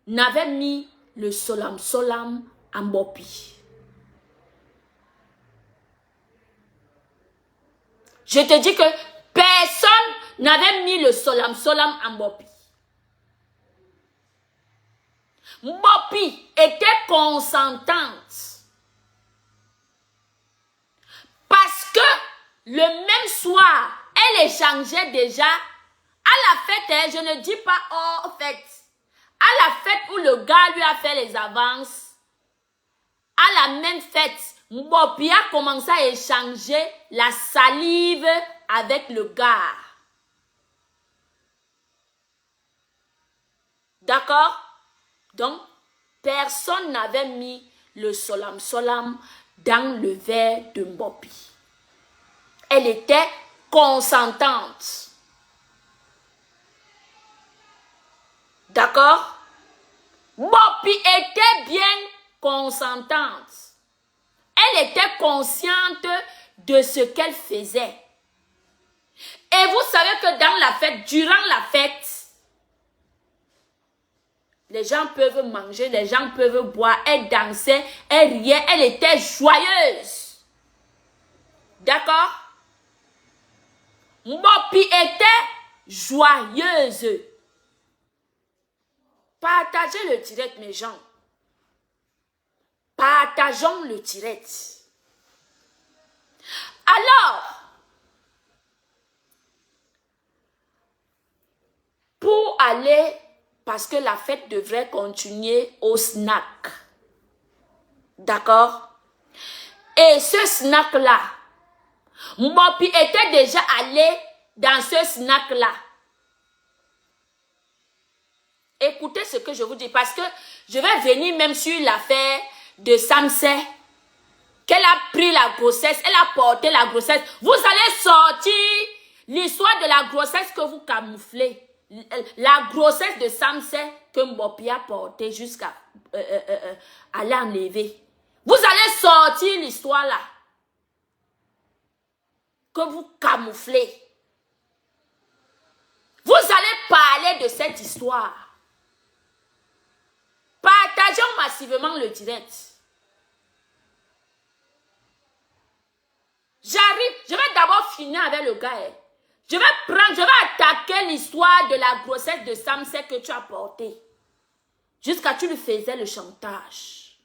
n'avait mis le solam en Bopi. Je te dis que personne n'avait mis le solam en Bopi. Bopi était consentante. Parce que le même soir, elle échangeait déjà à la fête, je ne dis pas hors fête, à la fête où le gars lui a fait les avances, à la même fête, Bopi a commencé à échanger la salive avec le gars. D'accord? Donc, personne n'avait mis le solam dans le verre de Bopi. Elle était consentante. D'accord? Bopi était bien consentante. Elle était consciente de ce qu'elle faisait. Et vous savez que dans la fête, durant la fête, les gens peuvent manger, les gens peuvent boire, elle dansait, elle riait, elle était joyeuse. D'accord? Bopi était joyeuse. Partagez le direct, mes gens. Partageons le direct. Alors, pour aller, parce que la fête devrait continuer au snack. D'accord? Et ce snack-là, Bopi était déjà allé dans ce snack-là. Écoutez ce que je vous dis, parce que je vais venir même sur l'affaire de Samsé, qu'elle a pris la grossesse, elle a porté la grossesse. Vous allez sortir l'histoire de la grossesse que vous camouflez. La grossesse de Samsé que Bopi a portée jusqu'à l'enlever. Vous allez sortir l'histoire là que vous camouflez. Vous allez parler de cette histoire. Partageons massivement le direct. J'arrive, je vais d'abord finir avec le gars. Je vais attaquer l'histoire de la grossesse de Samsek que tu as portée. Jusqu'à tu lui faisais le chantage.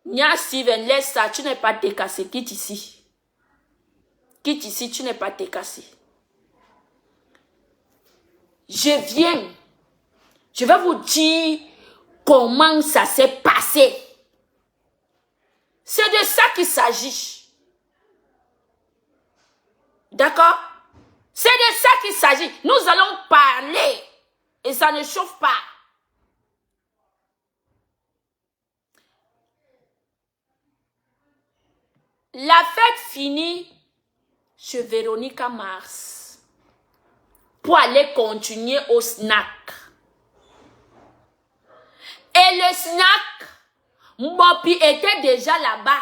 Nia Steven, laisse ça, tu n'es pas décassé. Quitte ici. Quitte ici, tu n'es pas décassé. Je viens. Je vais vous dire comment ça s'est passé. C'est de ça qu'il s'agit. D'accord? C'est de ça qu'il s'agit. Nous allons parler. Et ça ne chauffe pas. La fête finit chez Véronica Mars. Pour aller continuer au snack. Et le snack, Mopi était déjà là-bas.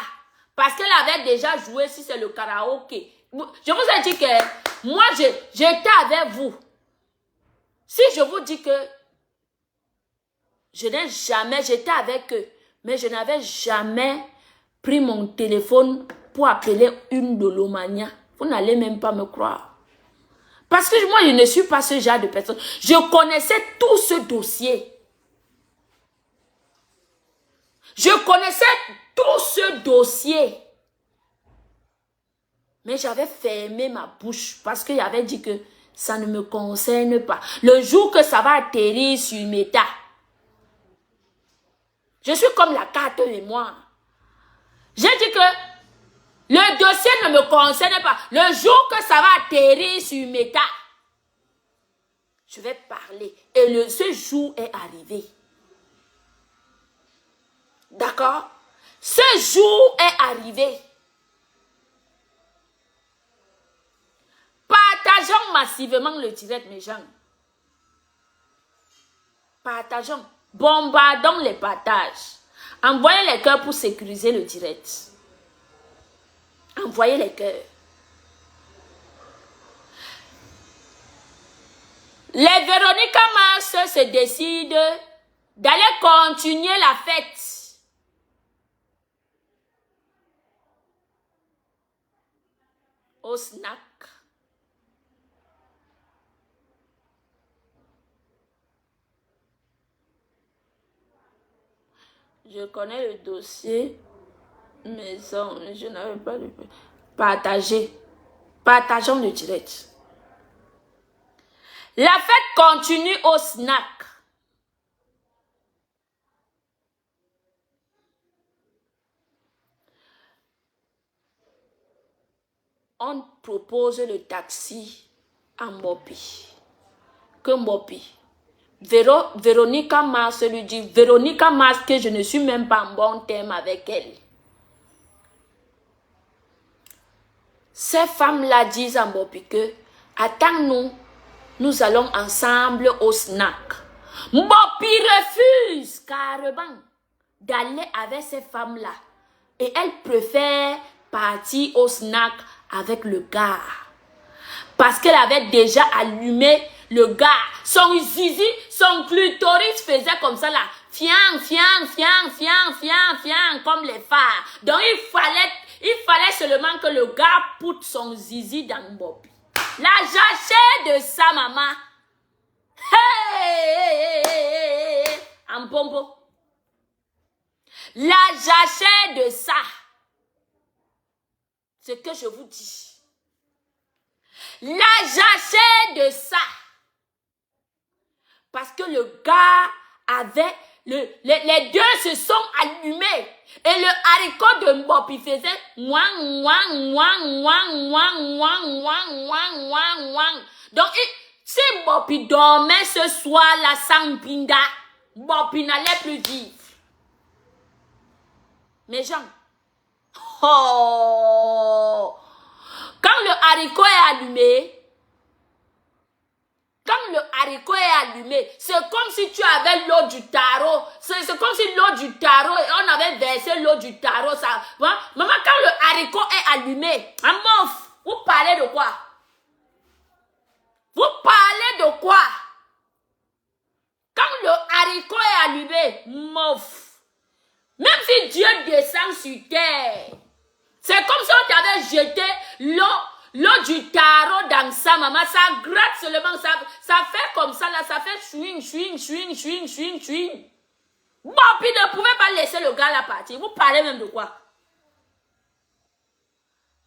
Parce qu'elle avait déjà joué si c'est le karaoké. Je vous ai dit que moi, j'étais avec vous. Si je vous dis que je n'ai jamais, j'étais avec eux, mais je n'avais jamais pris mon téléphone pour appeler une dolomania. Vous n'allez même pas me croire. Parce que moi, je ne suis pas ce genre de personne. Je connaissais tout ce dossier. Je connaissais tout ce dossier. Mais j'avais fermé ma bouche parce qu'il avait dit que ça ne me concerne pas. Le jour que ça va atterrir sur Meta, je suis comme la carte mémoire. J'ai dit que le dossier ne me concerne pas. Le jour que ça va atterrir sur Meta, je vais parler. Et ce jour est arrivé. D'accord? Ce jour est arrivé. Partageons massivement le direct, mes gens. Partageons. Bombardons les partages. Envoyez les cœurs pour sécuriser le direct. Envoyez les cœurs. Les Véronica Mars se décident d'aller continuer la fête. Au snack. Je connais le dossier, mais je n'avais pas de... Partager. Partageons le direct. La fête continue au snack. On propose le taxi à Mopi. Que Mopi. Véronica Mars lui dit, Véronica Mars, que je ne suis même pas en bon terme avec elle. Ces femmes-là disent à Mopi que, attends-nous, nous allons ensemble au snack. Mopi refuse carrément d'aller avec ces femmes-là. Et elle préfère partir au snack avec le gars. Parce qu'elle avait déjà allumé le gars. Son zizi, son clitoris faisait comme ça là. Fiang, fiang, fiang, fiang, fiang, fiang, comme les phares. Donc il fallait seulement que le gars pousse son zizi dans Mopi. La jachère de sa maman. Hey, en pompo. La jachère de ça. Ce que je vous dis. La jachère de ça. Parce que le gars avait... les deux se sont allumés. Et le haricot de Mopi faisait... Wang, wang, wang, wang, wang, wang, wang, wang, wang, wang. Donc, si Mopi dormait ce soir-là sans Pinda, Mopi n'allait plus vivre. Mes gens. Oh! Quand le haricot est allumé, c'est comme si tu avais l'eau du tarot. C'est comme si l'eau du tarot, on avait versé l'eau du tarot. Ça, hein? Maman, quand le haricot est allumé, en mof, vous parlez de quoi? Vous parlez de quoi? Quand le haricot est allumé, mof. Même si Dieu descend sur terre, C'est comme si on t'avait jeté l'eau du tarot dans ça, maman. Ça gratte seulement. Ça fait comme ça, là. Ça fait chouing, chouing, chouing, chouing, chouing, chouing. Bon, puis ne pouvez pas laisser le gars là partir. Vous parlez même de quoi?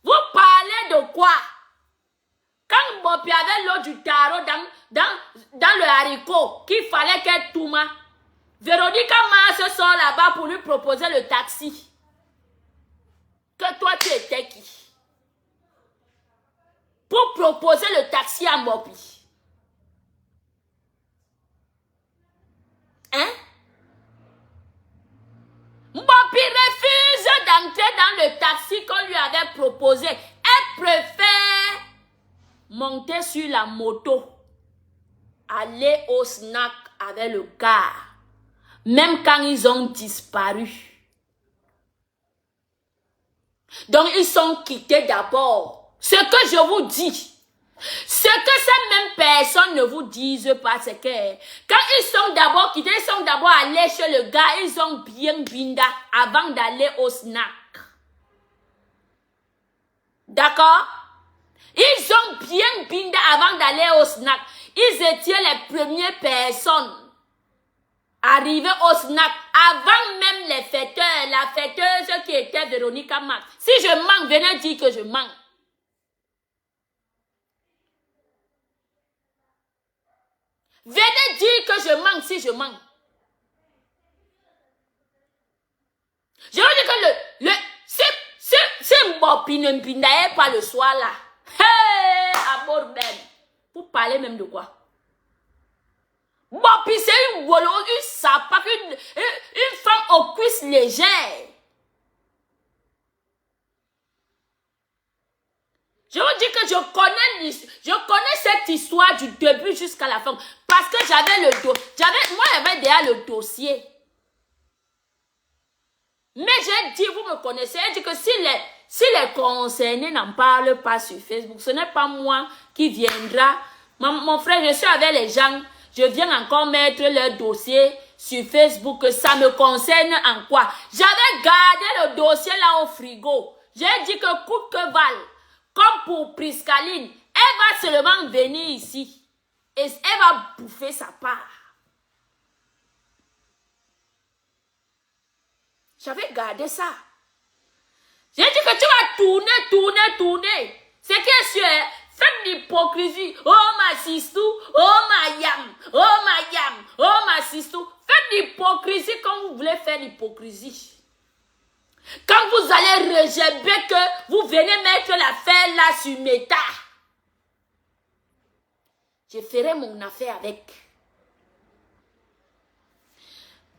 Vous parlez de quoi? Quand Bopi avait l'eau du tarot dans le haricot, qu'il fallait qu'elle tourne, Véronica Mars se sort là-bas pour lui proposer le taxi. Que toi, tu étais qui? Pour proposer le taxi à Bopi. Hein? Bopi refuse d'entrer dans le taxi qu'on lui avait proposé. Elle préfère monter sur la moto, aller au snack avec le gars, même quand ils ont disparu. Donc, ils sont quittés d'abord. Ce que je vous dis, ce que ces mêmes personnes ne vous disent pas, c'est que quand ils sont d'abord quittés, ils sont d'abord allés chez le gars, ils ont bien binda avant d'aller au snack. D'accord? Ils ont bien binda avant d'aller au snack. Ils étaient les premières personnes arrivées au snack avant même les fêteurs, la fêteuse qui était Véronica Mars. Si je manque, venez dire que je manque. Venez dire que je manque si je manque. Je veux dire que si Mbopi ne bindaille pas le soir là, hey, à bord même, vous parlez même de quoi? Mbopi c'est une wolo, une sapa, une femme aux cuisses légères. Je vous dis que je connais cette histoire du début jusqu'à la fin. Parce que j'avais le dos. Moi, j'avais déjà le dossier. Mais j'ai dit, vous me connaissez, j'ai dit que si les concernés n'en parlent pas sur Facebook, ce n'est pas moi qui viendra. Mon frère, je suis avec les gens. Je viens encore mettre leur dossier sur Facebook. Ça me concerne en quoi? J'avais gardé le dossier là au frigo. J'ai dit que coûte que valle. Comme pour Priscaline, elle va seulement venir ici et elle va bouffer sa part. J'avais gardé ça. J'ai dit que tu vas tourner. C'est que tu es fait l'hypocrisie. Oh ma sistou, oh ma yam, oh ma sistou. Faites l'hypocrisie quand vous voulez faire l'hypocrisie. Quand vous allez rejeter que vous venez mettre l'affaire là sur Meta, je ferai mon affaire avec.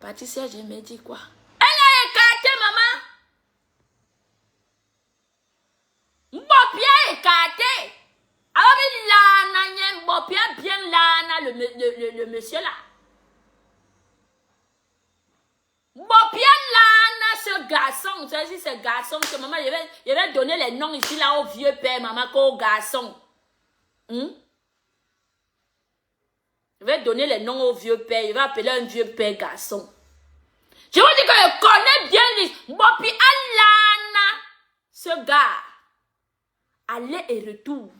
Patricia, je me dis quoi? Elle a écarté, maman. Mbopia écarté. Alors, Mbopia bien là, le monsieur là. Mbopia là, ce garçon, tu sais, ce garçon, que maman, je vais donner les noms ici là au vieux père, maman, qu'au garçon. Je vais donner les noms au vieux père, je vais appeler un vieux père garçon. Je vous dis que je connais bien les Mbopi Alana, ce gars, aller et retour.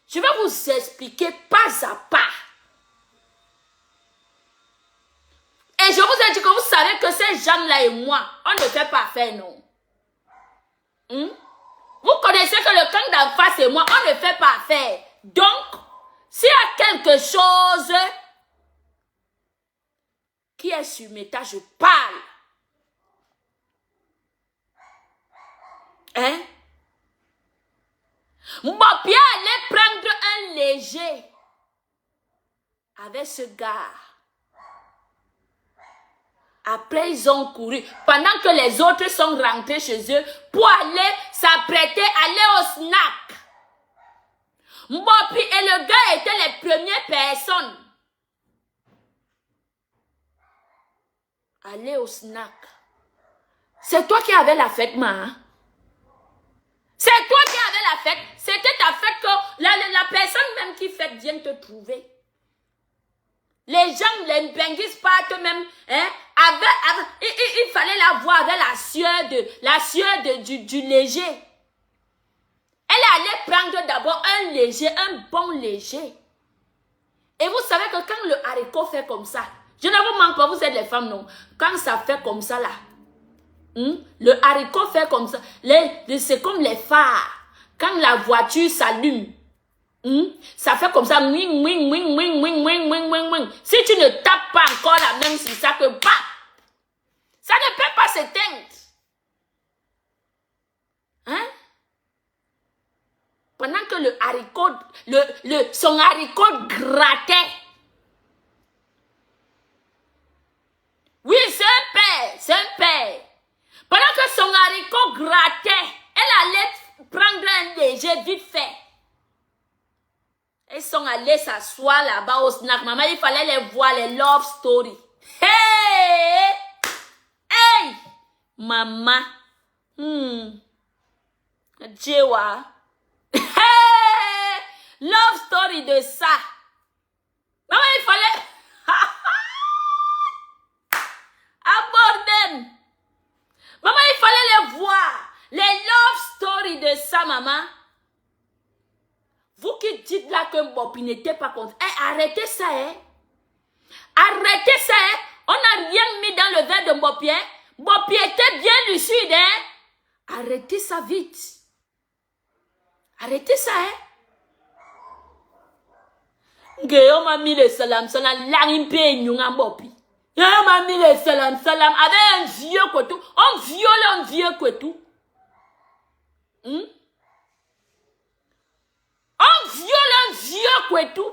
Je vais vous expliquer pas à pas. Et je vous ai dit que vous savez que ces gens-là et moi, on ne fait pas affaire, non. Vous connaissez que le camp d'en face et moi, on ne fait pas affaire. Donc, s'il y a quelque chose qui est sur Meta, je parle. Hein? Mbopia allait prendre un léger avec ce gars. Après, ils ont couru. Pendant que les autres sont rentrés chez eux pour aller s'apprêter, aller au snack. Mbopi et le gars étaient les premières personnes. Aller au snack. C'est toi qui avais la fête, ma. C'est toi qui avais la fête. C'était ta fête que la personne même qui fête vient te trouver. Les gens, les benguistes partent même, hein, il fallait la voir avec la sueur du léger. Elle allait prendre d'abord un bon léger. Et vous savez que quand le haricot fait comme ça, je ne vous manque pas, vous êtes les femmes, non? Quand ça fait comme ça là, le haricot fait comme ça, c'est comme les phares. Quand la voiture s'allume, ça fait comme ça, wing, wing, wing, wing, wing, wing, wing, wing, wing. Si tu ne tapes pas encore la même sur ça que bap, ça ne peut pas s'éteindre. Hein? Pendant que le haricot, son haricot grattait. Oui, c'est un père. Pendant que son haricot grattait, elle allait prendre un léger vite fait. Elles sont allées s'asseoir là-bas au snack. Maman, il fallait les voir, les love stories. Hey! Hey! Maman. Djewa. Hey! Love story de ça. Maman, il fallait... Aborden. Maman, il fallait les voir. Les love stories de ça, maman. Vous qui dites là que Mbopi n'était pas contre. Arrêtez ça, hein. Arrêtez ça, hein. On n'a rien mis dans le verre de Mbopi, hein. Mbopi était bien lucide, hein. Arrêtez ça vite. Arrêtez ça, hein. On m'a mis le salam, l'arimpe nyunga Mbopi. On m'a mis le salam, avec un vieux kwetou. On viole un vieux kwetou. On viole un vieux kwetou.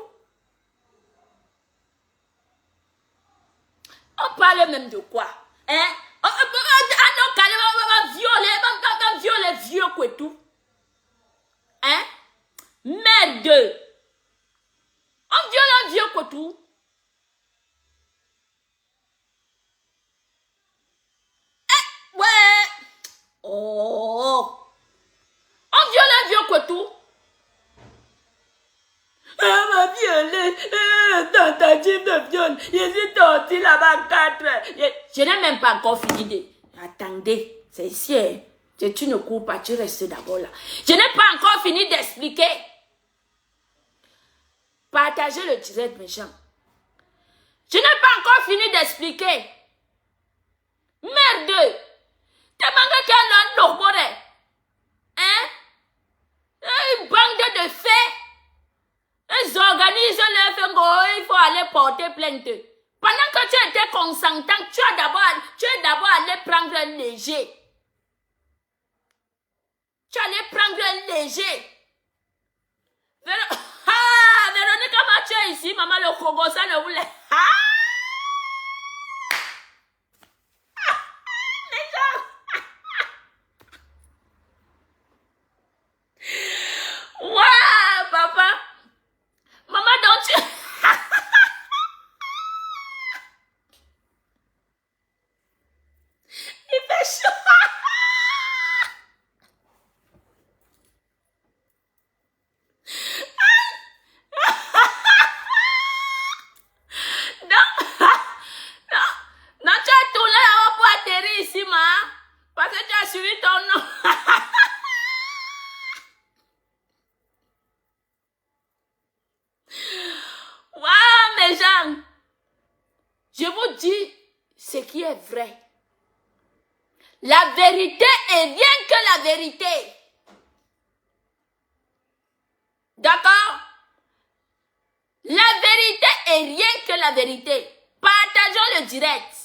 On parle même de quoi? Hein? On viole vieux kwetou. Hein? Merde. On viole un vieux kwetou. Ouais. Oh. On viole un vieux kwetou. Elle m'a violé. Tentative de viol. Je suis sortie là-bas 4 heures. Je n'ai même pas encore fini de... Attendez, c'est ici. Hein. Tu ne cours pas, tu restes d'abord là. Je n'ai pas encore fini d'expliquer. Partagez le direct, mes gens. Je n'ai pas encore fini d'expliquer. Merde. T'es manqué qu'un an d'orboré. Hein? Une bande de faits. Ils organisent leur fait, il faut aller porter plainte. Pendant que tu étais consentant, tu es d'abord allé prendre un léger. Tu allais prendre un léger. Véronique, comment tu es ici, maman, le Congo, ça ne voulait. Waouh, papa. Maman, donc tu... Il fait chaud. Non, tu as tourné là-haut pour atterrir ici, ma. Parce que tu as suivi ton nom. Waouh, mes gens. Je vous dis ce qui est vrai. La vérité est rien que la vérité. D'accord? La vérité est rien que la vérité. Partageons le direct.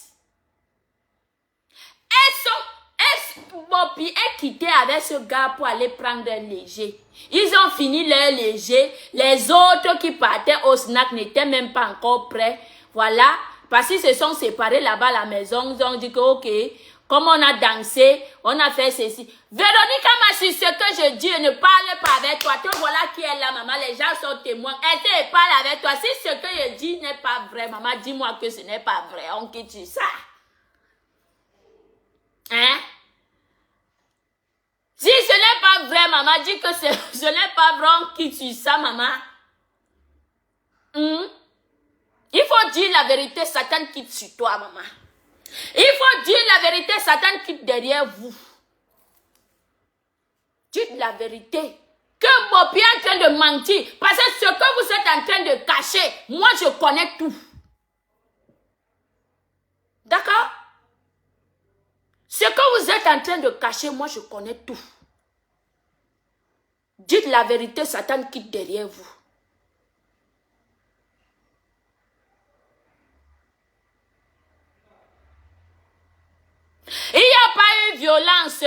Mbopi est quitté avec ce gars pour aller prendre un léger. Ils ont fini leur léger. Les autres qui partaient au snack n'étaient même pas encore prêts. Voilà. Parce qu'ils se sont séparés là-bas à la maison. Ils ont dit que ok, comme on a dansé, on a fait ceci. Véronique m'a dit ce que je dis, ne parle pas avec toi. Te voilà qui est là, maman. Les gens sont témoins. Elle parle avec toi. Si ce que je dis n'est pas vrai, maman, dis-moi que ce n'est pas vrai. On quitte ça. Hein? Si ce n'est pas vrai, maman, dis que ce n'est pas vrai, on quitte ça, maman. Il faut dire la vérité, Satan quitte sur toi, maman. Il faut dire la vérité, Satan quitte derrière vous. Dites la vérité. Que Bopi est en train de mentir. Parce que ce que vous êtes en train de cacher, moi je connais tout. D'accord? Ce que vous êtes en train de cacher, moi je connais tout. Dites la vérité, Satan quitte derrière vous. Il n'y a pas eu violence.